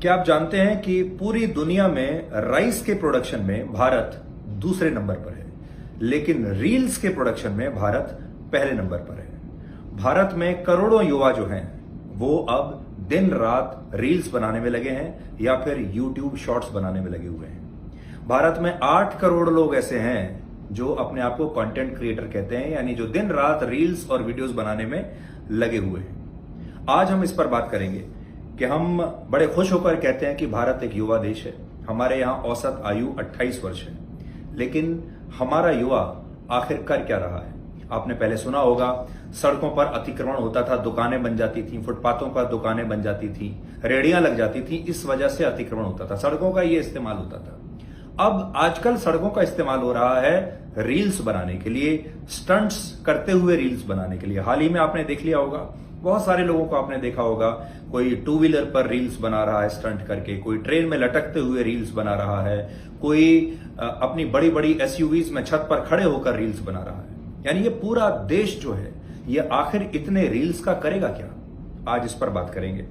क्या आप जानते हैं कि पूरी दुनिया में राइस के प्रोडक्शन में भारत दूसरे नंबर पर है, लेकिन रील्स के प्रोडक्शन में भारत पहले नंबर पर है। भारत में करोड़ों युवा जो हैं वो अब दिन रात रील्स बनाने में लगे हैं या फिर यूट्यूब शॉर्ट्स बनाने में लगे हुए हैं। भारत में 8 करोड़ लोग ऐसे हैं जो अपने आप को कंटेंट क्रिएटर कहते हैं, यानी जो दिन रात रील्स और वीडियोस बनाने में लगे हुए हैं। आज हम इस पर बात करेंगे कि हम बड़े खुश होकर कहते हैं कि भारत एक युवा देश है। हमारे यहां औसत आयु 28 वर्ष है, लेकिन हमारा युवा आखिर कर क्या रहा है? आपने पहले सुना होगा, सड़कों पर अतिक्रमण होता था, दुकानें बन जाती थी, फुटपाथों पर दुकानें बन जाती थी, रेहड़ियां लग जाती थी, इस वजह से अतिक्रमण होता था, सड़कों का ये इस्तेमाल होता था। अब आजकल सड़कों का इस्तेमाल हो रहा है रील्स बनाने के लिए, स्टंट्स करते हुए रील्स बनाने के लिए। हाल ही में आपने देख लिया होगा, बहुत सारे लोगों को आपने देखा होगा, कोई 2 व्हीलर पर रील्स बना रहा है स्टंट करके, कोई ट्रेन में लटकते हुए रील्स बना रहा है, कोई अपनी बड़ी बड़ी एसयूवीज में छत पर खड़े होकर रील्स बना रहा है। यानी ये पूरा देश जो है ये आखिर इतने रील्स का करेगा क्या? आज इस पर बात करेंगे।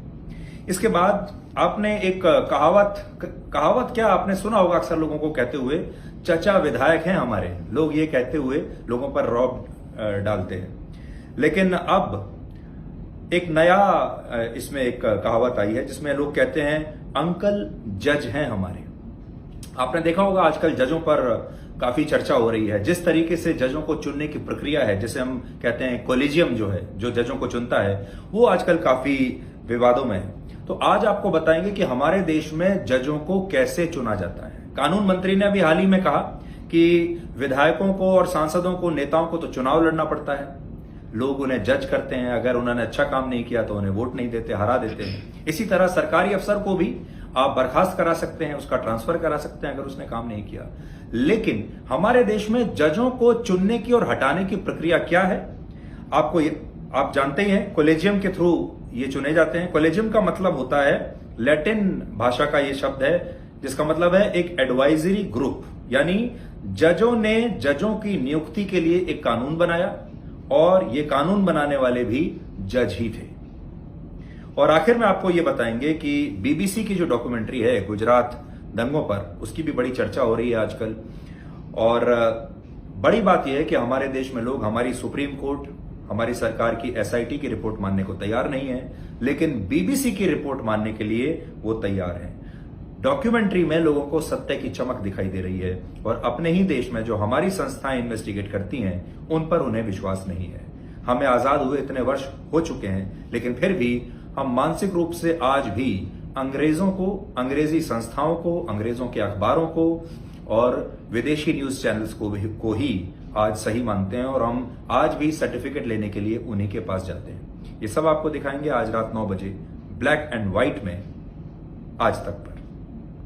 इसके बाद आपने एक कहावत क्या आपने सुना होगा अक्सर लोगों को कहते हुए, चचा विधायक हैं हमारे, लोग ये कहते हुए लोगों पर रौब डालते हैं। लेकिन अब एक नया इसमें एक कहावत आई है जिसमें लोग कहते हैं अंकल जज हैं हमारे। आपने देखा होगा आजकल जजों पर काफी चर्चा हो रही है। जिस तरीके से जजों को चुनने की प्रक्रिया है, जिसे हम कहते हैं कोलिजियम जो है, जो जजों को चुनता है, वो आजकल काफी विवादों में है। तो आज आपको बताएंगे कि हमारे देश में जजों को कैसे चुना जाता है। कानून मंत्री ने अभी हाल ही में कहा कि विधायकों को और सांसदों को, नेताओं को तो चुनाव लड़ना पड़ता है, लोग उन्हें जज करते हैं, अगर उन्होंने अच्छा काम नहीं किया तो उन्हें वोट नहीं देते, हरा देते हैं। इसी तरह सरकारी अफसर को भी आप बर्खास्त करा सकते हैं, उसका ट्रांसफर करा सकते हैं अगर उसने काम नहीं किया। लेकिन हमारे देश में जजों को चुनने की और हटाने की प्रक्रिया क्या है? आप जानते ही हैं, कोलेजियम के थ्रू ये चुने जाते हैं। कोलेजियम का मतलब होता है, लैटिन भाषा का ये शब्द है जिसका मतलब है एक एडवाइजरी ग्रुप, यानी जजों ने जजों की नियुक्ति के लिए एक कानून बनाया और ये कानून बनाने वाले भी जज ही थे। और आखिर में आपको ये बताएंगे कि बीबीसी की जो डॉक्यूमेंट्री है गुजरात दंगों पर, उसकी भी बड़ी चर्चा हो रही है आजकल। और बड़ी बात यह है कि हमारे देश में लोग हमारी सुप्रीम कोर्ट, हमारी सरकार की एसआईटी की रिपोर्ट मानने को तैयार नहीं है, लेकिन बीबीसी की रिपोर्ट मानने के लिए वो तैयार है। डॉक्यूमेंट्री में लोगों को सत्य की चमक दिखाई दे रही है और अपने ही देश में जो हमारी संस्थाएं इन्वेस्टिगेट करती हैं उन पर उन्हें विश्वास नहीं है। हमें आजाद हुए इतने वर्ष हो चुके हैं, लेकिन फिर भी हम मानसिक रूप से आज भी अंग्रेजों को, अंग्रेजी संस्थाओं को, अंग्रेजों के अखबारों को और विदेशी न्यूज चैनल्स को ही आज सही मानते हैं और हम आज भी सर्टिफिकेट लेने के लिए उन्हीं के पास जाते हैं। ये सब आपको दिखाएंगे आज रात 9 बजे ब्लैक एंड व्हाइट में आज तक पर।